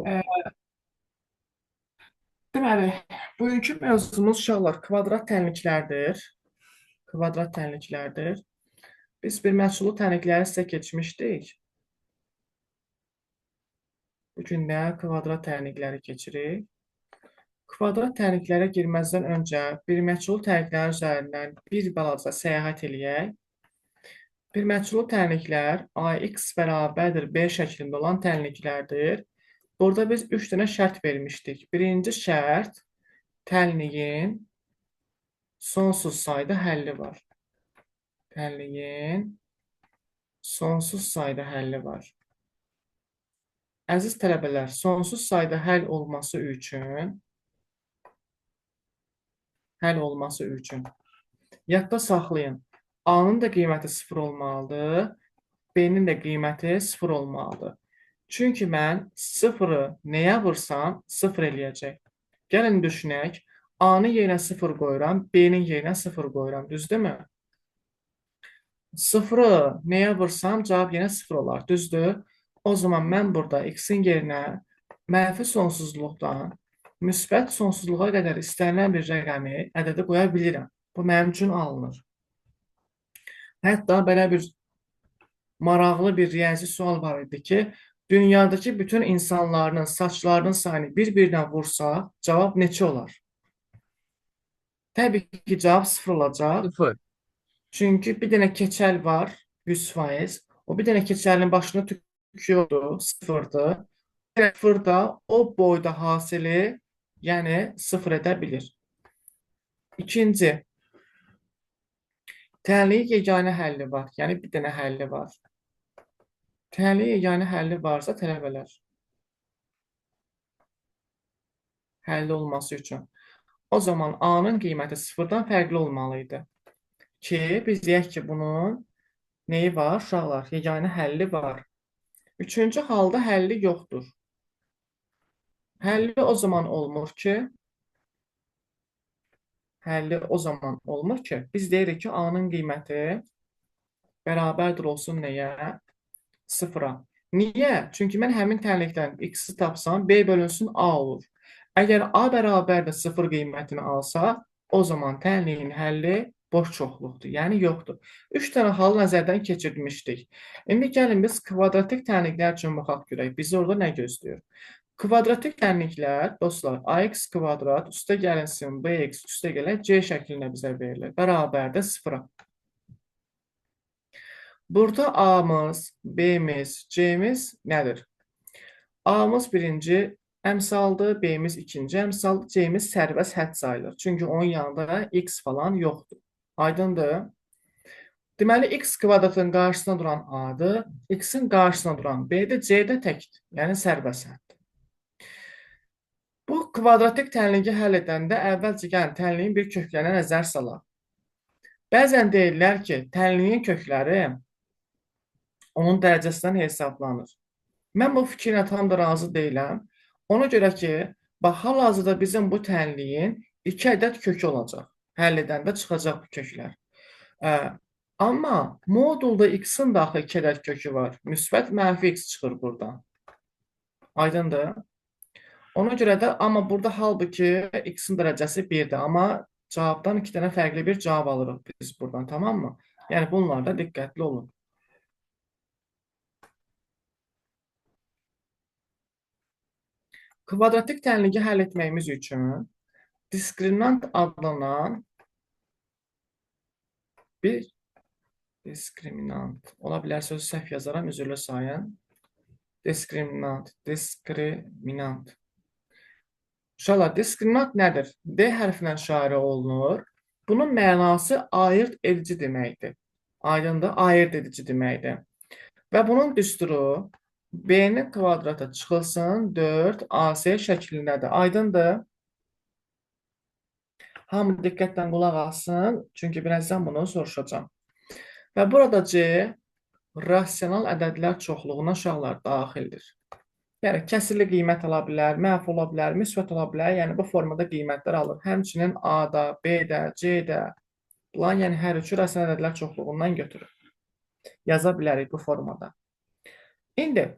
Ee, Deməli, bugünkü mövzumuz uşaqlar kvadrat tənliklərdir. Kvadrat tənliklərdir. Biz bir məhsulu tənlikləri sizə keçmişdik. Bugün də kvadrat tənlikləri keçirik. Kvadrat tənliklərə girməzdən öncə bir məhsulu tənliklər üzərindən bir balaca səyahət eləyək. Bir məhsulu tənliklər AX bərabərdir B şəklində olan tənliklərdir. Burada biz 3 dənə şərt vermişdik. Birinci şərt tənliyin sonsuz sayda həlli var. Tənliyin sonsuz sayda həlli var. Əziz tələbələr, sonsuz sayda həll olması üçün yadda saxlayın. A-nın da qiyməti 0 olmalıdır, B-nin də qiyməti 0 olmalıdır. Çünki mən 0-ı nəyə vursam 0 eləyəcək. Gəlin düşünək, A-nın yerinə 0 qoyuram, B-nin yerinə 0 qoyuram, düzdürmü? 0-ı nəyə vursam cavab yenə 0 olar, düzdür? O zaman mən burada x-in yerinə mənfi sonsuzluqdan müsbət sonsuzluğa qədər istənilən bir rəqəmi, ədədi qoya bilirəm. Bu mənim üçün alınır. Hətta belə bir maraqlı bir riyazi sual var idi ki, dünyadakı bütün insanların saçlarının sayını bir-birinə vursaq, cavab neçə olar? Təbii ki, cavab 0 olacaq. Sıfır. Çünki bir dənə keçəl var, 100%. O bir dənə keçəlin başına tüküyordu, 0'dır. Sıfırda o boyda hasili, yəni 0 edə bilir. İkinci, tənliyin yeganə həlli var. Yəni bir dənə həlli var. Tənliyin yeganə həlli varsa tələbələr, həlli olması üçün. O zaman A-nın qiyməti 0-dan fərqli olmalıydı. Ki, biz deyək ki, bunun neyi var? Uşaqlar, yeganə həlli var. Üçüncü halda həlli yoxdur. Həlli o zaman olmur ki, biz deyirik ki, A-nın qiyməti bərabərdir olsun nəyə? 0-a. Niyə? Çünki mən həmin tənlikdən x-i tapsam, B bölünsün A olur. Əgər A bərabərdə 0 qiymətini alsa, o zaman tənliyin həlli boş çoxluqdur, yəni yoxdur. 3 dənə halı nəzərdən keçirmişdik. İndi gəlin biz kvadratik tənliklər üçün baxaq görək. Bizi orada nə gözləyir? Kvadratik tənliklər, dostlar, ax kvadrat üstə gəlinsin bx üstə gələk c şəklində bizə verilir. Bərabərdə 0-a. Burada A-mız, B-miz, C-miz nədir? A-mız birinci əmsaldır, B-miz ikinci əmsaldır, C-miz sərbəst hədd sayılır. Çünki onun yanında x falan yoxdur. Aydındır? Deməli, x kvadratın qarşısına duran A-dır, x-in qarşısına duran B-dir, C-də təkdir, yəni sərbəst həddir. Bu kvadratik tənliyi həll edəndə əvvəlcə gəlin tənliyin bir köklərinə nəzər salaq. Bəzən deyirlər ki, tənliyin kökləri onun dərəcəsindən hesablanır. Mən bu fikirlə tam da razı deyiləm. Ona görə ki, bax, hal-hazırda bizim bu tənliyin 2 ədəd kökü olacaq. Həll edəndə çıxacaq bu köklər. Amma modulda x-in daxil 2 ədəd kökü var. Müsbət mənfi x çıxır buradan. Aydındır? Ona görə də, amma burada halbuki x-in dərəcəsi 1-dir. Amma cavabdan 2 dənə fərqli bir cavab alırıq biz buradan, tamam mı? Yəni bunlarda diqqətli olun. Kvadratik tənliyi həll etməyimiz üçün diskriminant adlanan bir diskriminant. Ola bilər sözü səhv yazaram, üzrlü sayın. Diskriminant. Uşaqlar, diskriminant nədir? D hərfinə şairə olunur. Bunun mənası ayırt edici deməkdir. Aydındır, ayırt edici deməkdir. Və bunun düsturu B-nin kvadratı çıxılsın 4AC şəklindədir. Aydındır. Hamı diqqətlə qulaq alsın, çünki birazdan bunu soruşacağam. Və burada C rasional ədədlər çoxluğuna uşaqlar daxildir. Yəni, kəsirli qiymət ala bilər, mənfi ola bilər, müsbət ola bilər. Yəni, bu formada qiymətlər alır. Həmçinin A-da, B-də, C-də, bunlar yəni hər üçü rasional ədədlər çoxluğundan götürür. Yaza bilərik bu formada. İndi,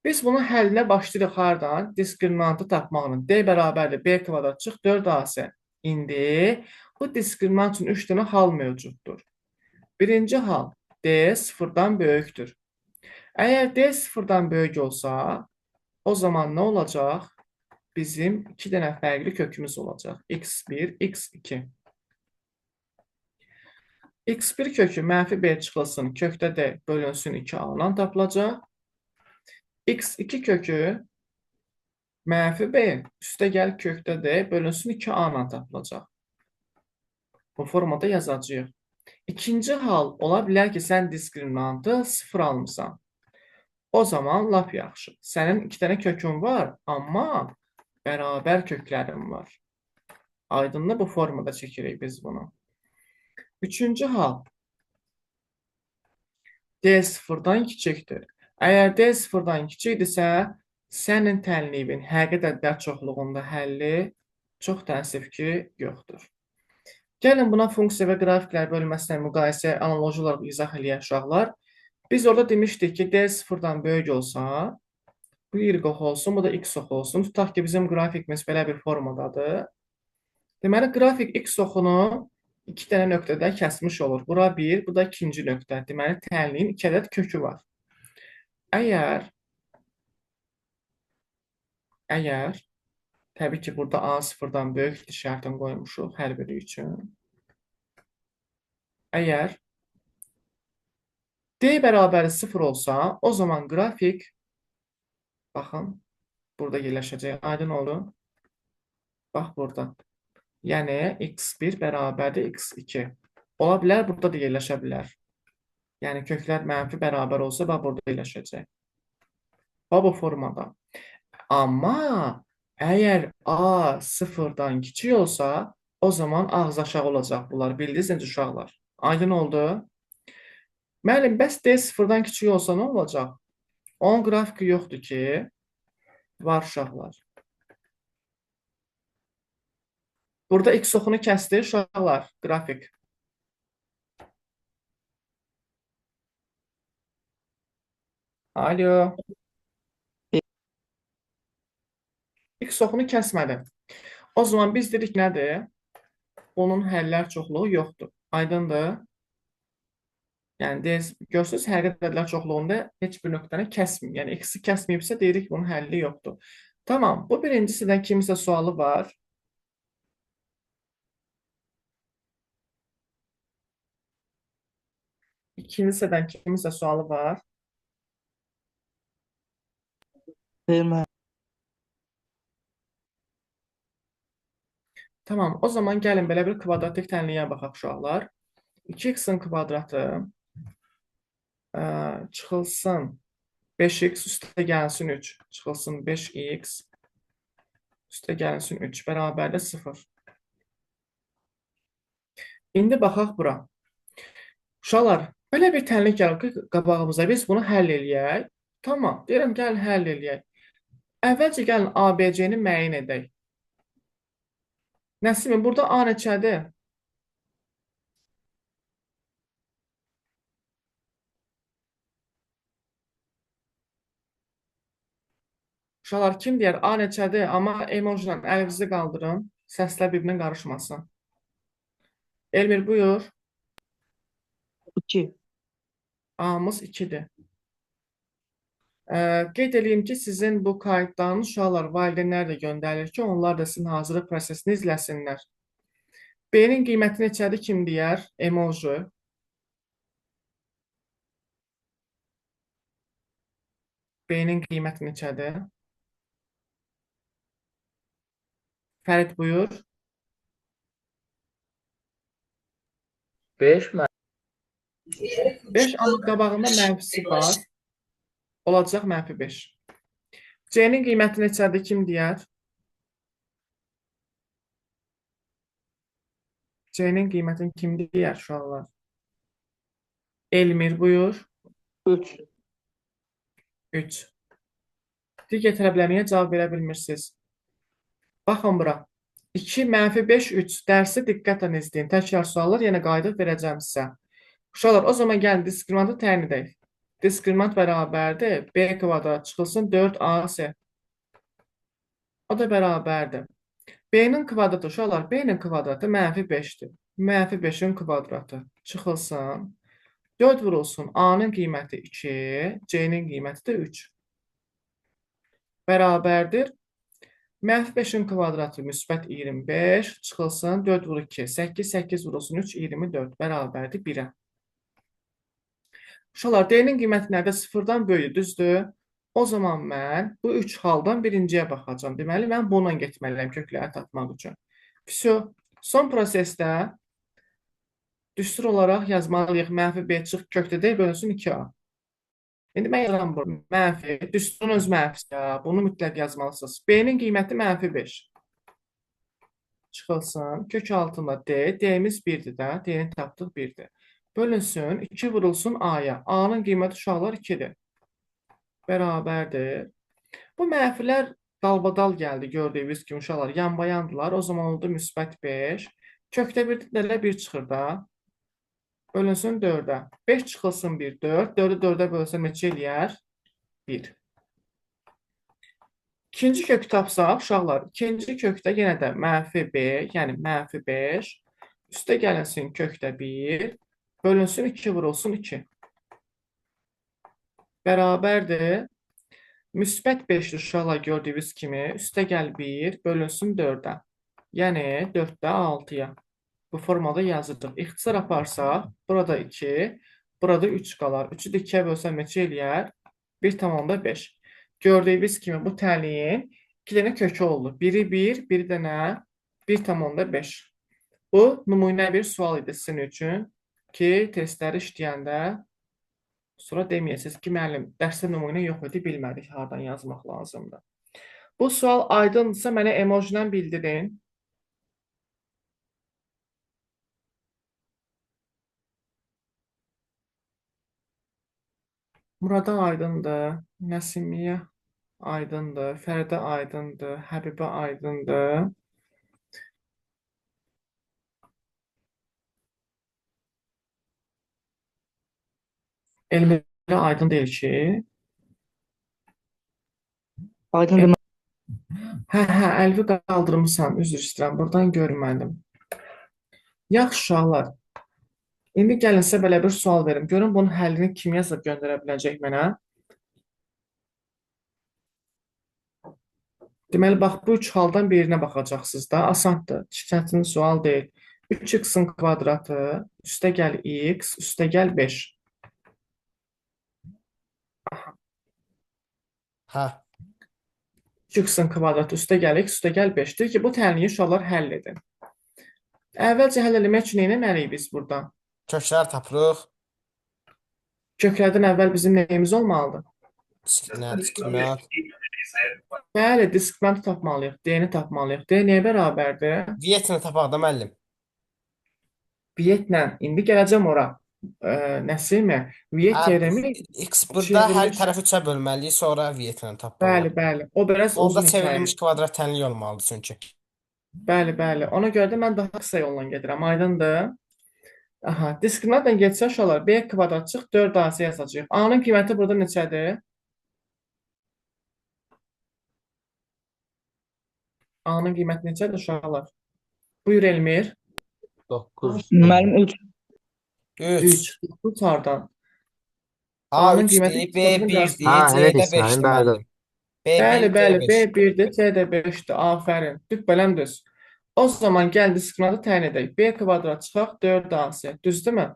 Biz bunun həllinə başlayırıq hardan? Diskriminantı tapmaqla. D bərabərdir B kvadrat çıx 4AC. İndi bu diskriminant üçün 3 dənə hal mövcuddur. Birinci hal D sıfırdan böyükdür. Əgər D sıfırdan böyük olsa, o zaman nə olacaq? Bizim 2 dənə fərqli kökümüz olacaq. X1, X2. X1 kökü mənfi B çıxılsın, kökdə D bölünsün 2A-dan tapılacaq. X2 kökü mənfi B üstə gəl kökdə D bölünsün 2A-dan tapılacaq. Bu formada yazacağıq. İkinci hal ola bilər ki, sən diskriminantı 0 almısan. O zaman lap yaxşı. Sənin 2 dənə kökün var, amma bərabər köklərin var. Aydınlı bu formada çəkirik biz bunu. Üçüncü hal. D sıfırdan kiçikdir. Əgər D sıfırdan kiçikdirsə, sənin tənliyibin həqiqi ədəd çoxluğunda həlli çox təəssüf ki, yoxdur. Gəlin buna funksiya və qrafiklər bölməsindən müqayisə analoji olaraq izah eləyək uşaqlar. Biz orada demişdik ki, D sıfırdan böyük olsa, bu y olsun, bu da x ox olsun. Tutaq ki, bizim qrafikimiz belə bir formadadır. Deməli, qrafik x oxunu 2 dənə nöqtədə kəsmiş olur. Bura 1, bu da ikinci nöqtə. Deməli, tənliyin 2 ədəd kökü var. Əgər, təbii ki, burada A sıfırdan böyükdür şərtini qoymuşuq hər biri üçün. Əgər D bərabəri 0 olsa, o zaman qrafik, baxın, burada yerləşəcək. Aydın oldu. Bax, burada. Yəni, x1 bərabərdir x2. Ola bilər, burada da yerləşə bilər. Yəni, köklər mənfi bərabər olsa, bax, burada yerləşəcək. Bax, bu formada. Amma əgər A sıfırdan kiçik olsa, o zaman ağız aşağı olacaq bunlar. Bildiniz necə uşaqlar? Aydın oldu. Müəllim, bəs D sıfırdan kiçik olsa nə olacaq? Onun qrafiki yoxdur ki, var uşaqlar. Burada x oxunu kəsdi uşaqlar, qrafik. Alo. X oxunu kəsmədi. O zaman biz dedik nədir? Onun həllər çoxluğu yoxdur. Aydındır? Yəni, görsünüz, həqiqət ədədlər çoxluğunda heç bir nöqtəni kəsməyib. Yəni, x-i kəsməyibsə, deyirik, bunun həlli yoxdur. Tamam, bu birincisindən kimisə sualı var. İkincisədən kimisə sualı var. Vermə. Tamam, o zaman gəlin belə bir kvadratik tənliyə baxaq uşaqlar. 2x-in kvadratı çıxılsın 5x üstə gəlsin 3. Çıxılsın 5x üstə gəlsin 3 bərabərdə 0. İndi baxaq bura. Uşaqlar, belə bir tənlik gəlir ki, qabağımıza biz bunu həll eləyək. Tamam, deyirəm, gəlin həll eləyək. Əvvəlcə gəlin ABC-ni müəyyən edək. Nəsimin, burada A neçədir? Uşaqlar, kim deyər A neçədir? Amma emojilə əlinizi qaldırın. Səslər bir-birinə qarışmasın. Elmir, buyur. 2. A-mız 2-dir. Qeyd edeyim ki, sizin bu kayıtlarını uşaqlar valideynlər də göndərir ki, onlar da sizin hazırlıq prosesini izləsinlər. B-nin qiyməti neçədir? Kim deyər? Emoji. B-nin qiyməti neçədir? Fərid, buyur. 5 mən. 5, amma qabağında mənfisi var. Olacaq mənfi 5. C-nin qiyməti neçədir? Kim deyər? C-nin qiymətini kim deyər uşaqlar? Elmir, buyur. 3. 3. Digər tərəflərə niyə cavab verə bilmirsiniz? Baxın bura. 2, mənfi 5, 3. Dərsi diqqətlə izləyin. Təkrar suallar yenə qayıdıb verəcəm sizə. Uşaqlar, o zaman gəlin diskriminantı təyin edək. Diskriminant bərabərdir. B kvadrat çıxılsın 4AC. O da bərabərdir. B-nin kvadratı uşaqlar, B-nin kvadratı -5-dir. -5-in kvadratı çıxılsın. 4 vurulsun. A-nın qiyməti 2, C-nin qiyməti də 3. Bərabərdir. -5-in kvadratı müsbət 25 çıxılsın. 4 vur 2, 8, 8 vurulsun 3, 24. Bərabərdir 1-ə. Uşaqlar, D-nin qiyməti nədir? Sıfırdan böyüdür, düzdür? O zaman mən bu 3 haldan birinciyə baxacağım. Deməli, mən bununla getməliyəm kökləri tapmaq üçün. Vəsə, son prosesdə düstur olaraq yazmalıyıq. -B çıx kökdə deyil, bölünsün 2A. İndi mən yazıram bunu. Mənfi, düsturun öz mənfisi. Bunu mütləq yazmalısınız. B-nin qiyməti -5. Çıxılsın. Kök altında D. D-miz 1-dir də. D-ni tapdıq 1-dir. Bölünsün. 2 vurulsun A-ya. A-nın qiyməti uşaqlar 2-dir. Bərabərdir. Bu mənfilər dalbadal gəldi. Gördüyünüz kimi uşaqlar yanbayandırlar. O zaman oldu müsbət 5. Kökdə 1 1 çıxır da. Bölünsün 4-ə. 5 çıxılsın 1, 4. 4-ü 4-ə bölsəm neçə eləyər? 1. İkinci kökü tapsaq, uşaqlar, ikinci kökdə yenə də -B, yəni -5. Üstə gəlinsin kökdə 1. Bölünsün 2 vurulsun 2. Bərabərdir. Müsbət 5-dir uşaqlar gördüyünüz kimi. Üstə gəl 1, bölünsün 4-ə. Yəni 4-də 6-ya. Bu formada yazırıq. İxtisar aparsaq, burada 2, burada 3 qalar. 3-ü də 2-yə bölsəm neçə eləyər? 1,5. Gördüyünüz kimi bu təliyin 2 dənə kökü oldu. Biri 1, biri də nə? 1,5. Bu nümunə bir sual idi sizin üçün ki, testləri işləyəndə sonra deməyəsiniz ki, müəllim, dərsdə nümunə yox idi, bilmədik hardan yazmaq lazımdır. Bu sual aydındırsa mənə emojidən bildirin. Murada aydındır, Nəsimiyə aydındır, Fərdə aydındır, Həbibə aydındır. Elmirə aydın deyil ki. Aydın demə. Hə, əlvi qaldırmışsan, üzr istəyirəm, buradan görmədim. Yaxşı uşaqlar, indi gəlinsə belə bir sual verim. Görün bunun həllini kim yazıb göndərə biləcək mənə? Deməli, bax, bu 3 haldan birinə baxacaqsınız da. Asandır, çətin sual deyil. 3x-in kvadratı, üstə gəl x, üstə gəl 5. Hə. 3x-in kvadratı, üstə gəl x, üstə gəl 5. Deyir ki, bu tənliyi uşaqlar həll edin. Əvvəlcə həll eləmək üçün nə etməliyik biz burada? Köklər tapırıq. Köklərdən əvvəl bizim nəyimiz olmalıdır? Diskriminant. Bəli, diskriminantı tapmalıyıq, D-ni tapmalıyıq. D nəyə bərabərdir? Vietini tapaq da müəllim. Vietlə, indi gələcəm ora. Nəsimi? Viet yerimi X burada hər çevrilmiş. tərəfi 3-ə bölməliyik, sonra vietini Bəli, tapmalıyıq. bəli. O biraz Onda uzun çevrilmiş hekayə. kvadrat tənlik olmalıdır çünki. Bəli, bəli. Ona görə də mən daha qısa yolla gedirəm. Aydındır? Aha, diskriminantla getsə uşaqlar, B kvadrat çıx 4AC yazacağıq. A-nın qiyməti burada neçədir? A-nın qiyməti neçədir uşaqlar? Buyur Elmir. 9. Müəllim 3. 3. 9 hardan? A A-nın 3 qiyməti deyil, B kitabını 1 qarşısında. deyil, Ha, C elə də deyirsən, 5-dir bəli. müəllim. B Bəli, 1, bəli. C B 5. 1-dir, C də 5-dir. Afərin. Düz düz. O zaman gəl diskriminantı təyin edək. B kvadrat çıxaq 4AC. Düzdürmü?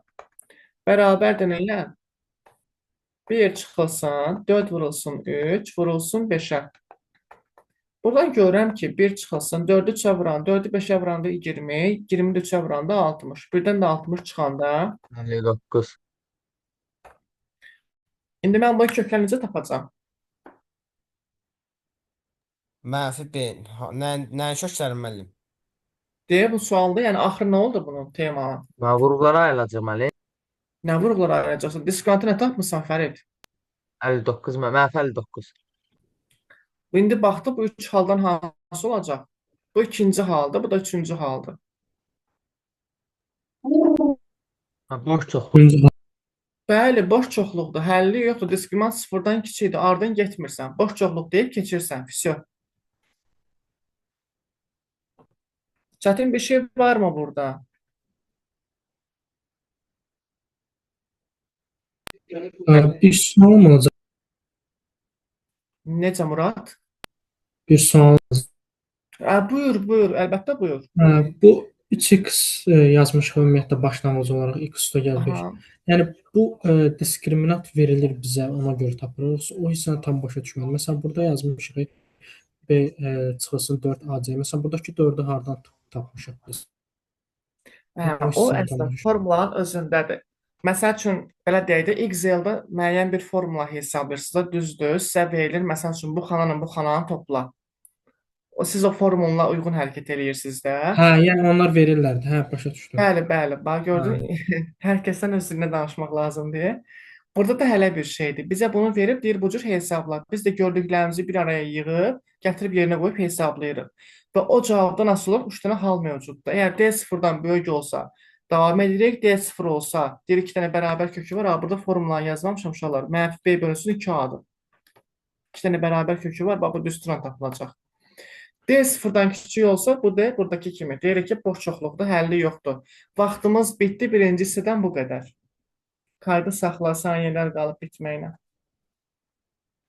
Bərabərdir nəyə? 1 çıxılsın, 4 vurulsun 3, vurulsun 5-ə. Buradan görürəm ki, 1 çıxılsın, 4-ü 3-ə vuran, 4-ü 5-ə vuranda 20, 20-də 3-ə vuranda 60. Birdən də 60 çıxanda. 59. İndi mən bu kökləri necə tapacağam? Mənfi B. Nəyin kökləri müəllim? Deyə bu sualda, yəni axırı nə oldu bunun temanın? Və vurğulara ayrılacaq Ali. Nə vurğular ayıracaqsın? Diskriminantı nə tapmısan Fərid? 59 mənfi 59. İndi baxdı bu 3 haldan hansı olacaq? Bu ikinci haldır, bu da üçüncü haldır. Ha, boş çox. Bəli, boş çoxluqdur. Həlli yoxdur. Diskriminant sıfırdan kiçikdir. Ardın getmirsən. Boş çoxluq deyib keçirsən. Fisyo. Çətin bir şey varmı burada? Bir sualım olacaq. Necə Murad? Bir sual. Buyur. Əlbəttə buyur. Bu 3x yazmışıq ümumiyyətlə başlanğıc olaraq x üstə gəl 5. Aha. Yəni bu diskriminant verilir bizə, ona görə tapırıq. O hissəni tam başa düşmədim. Məsələn, burada yazmışıq b çıxılsın 4ac. Məsələn, buradakı 4-ü hardan tapmışıq biz? O O hissəni tam əslində başa düşmədim. formulanın özündədir. Məsəl üçün belə deyək də Excel-də müəyyən bir formula hesablayırsınız, düzdür? Sizə verilir, məsəl üçün bu xananın bu xananı topla. Siz o formula uyğun hərəkət eləyirsiniz də. Yəni onlar verirlər də. Başa düşdüm. Bəli. Bax gördün, hər kəsdən öz dilinə danışmaq lazımdır. Burada da hələ bir şeydir. Bizə bunu verib deyir bu cür hesabla. Biz də gördüklərimizi bir araya yığıb, gətirib yerinə qoyub hesablayırıq. Və o cavabdan asılı olaraq 3 dənə hal mövcuddur. Əgər D sıfırdan böyük olsa, davam edirik. D sıfır olsa, deyir 2 dənə bərabər kökü var. Burada formulanı yazmamışam uşaqlar. -b bölünsün 2a-dır. 2 dənə bərabər kökü var. Bax bu düsturla tapılacaq. D sıfırdan kiçik olsa, bu D buradakı kimi. Deyirik ki, boş çoxluqdur, həlli yoxdur. Vaxtımız bitdi. Birinci hissədən bu qədər. Kaydı saxla, saniyələr qalıb bitməyinə.